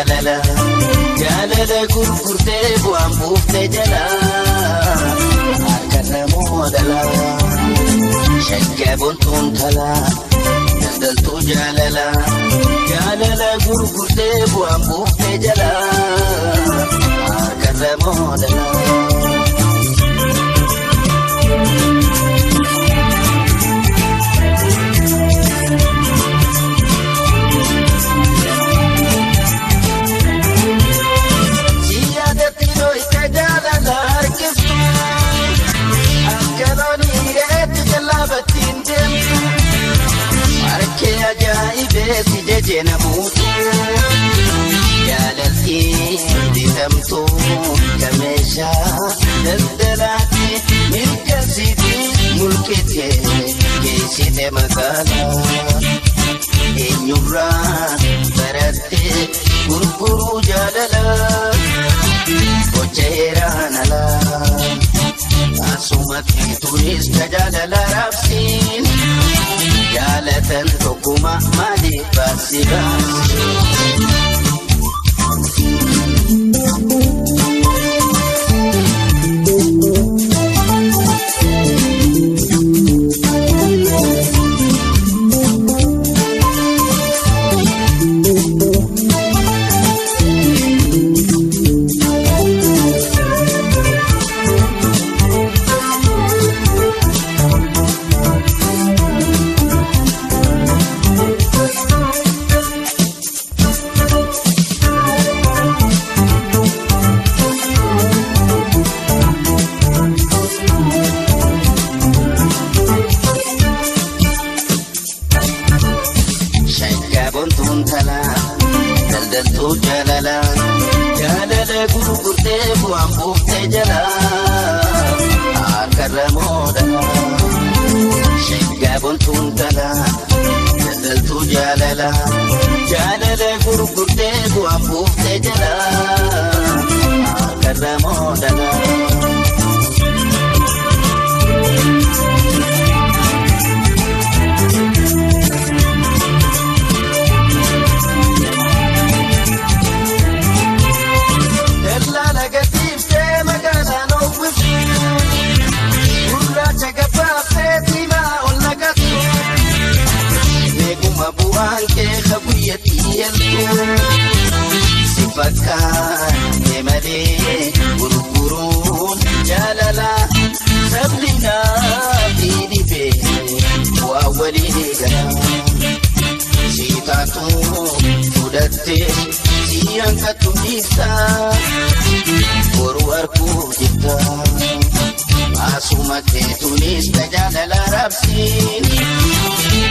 jaalala jaalala gurgurtee bu'aan buuftee jala harkarra moodala shaggaa bontuun tala daldaltuu jaalala jaalala gurgurtee bu'aan buuftee jala harkarra moodala. Si jejena mutu jaalalti ditamtu kamesha daldalati milkasiti mulkite keesite magala eenyurra baratte gurguru jaalala gocheeranala asumatti tunis jaalala rabsin jaalatan tokkuma malee baasi baasi. Daldaltuu jaalala jaalala gurgurtee bu'aan buuftee jala harkarra moodala shaggaa bontuun tala daldaltuu jaalala jaalala gurgurtee bu'aan buuftee jala harkarra moodala. Bu'aanke kabuyati yaltu sifakkaate malee gurguruun jaalala sablina fiidhife bu'aa walii gala siitaatu fudhatte siyankattu dhiifta boru arguu jirta asuma keetunis jaalala rabsiin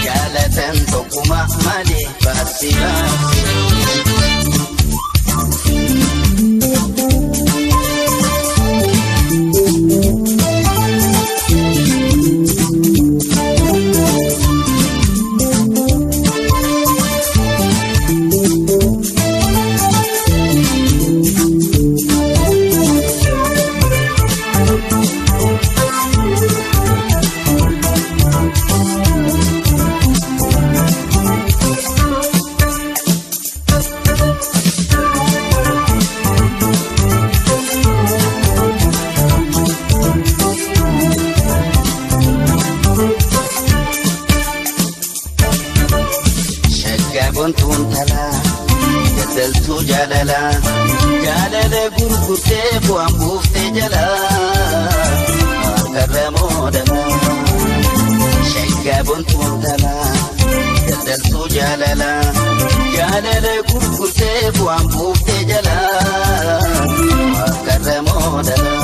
jaalatan tokkuma malee baasi baasi. Bontuun tala daldaltuu jaalala jaalala gurgurtee bu'aan buuftee jala harkarra moodala shaggaa bontuun tala daldaltuu jaalala jaalala gurgurtee bu'aan buuftee jala harkarra moodala.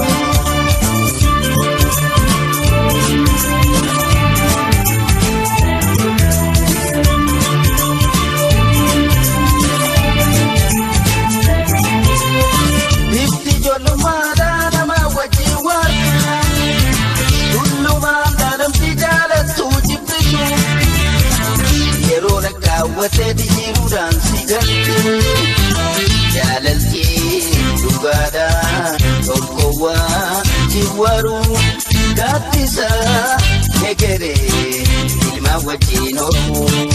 Wate dijiruudhaan si galchu jaalalti dhugaadha tokkowwaa jiwaru gaaddisa egeree ilma wajjin oolu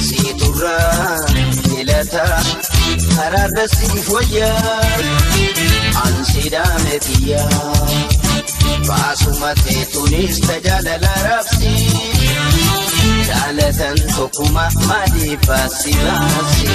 siiturraa filata Haradasi foya ansida metiya basumate tunis tajala larabsi jalatan tokuma madi fasibasi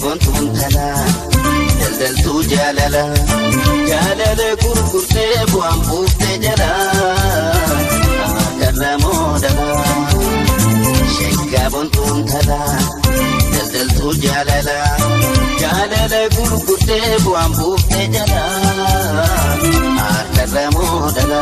Bontun tala, dal tu jalala, jalala kurkurte buam bufte jala, karna modala. Shekka bontun tala, dal tu jalala, jalala kurkurte buam bufte jala, karna modala.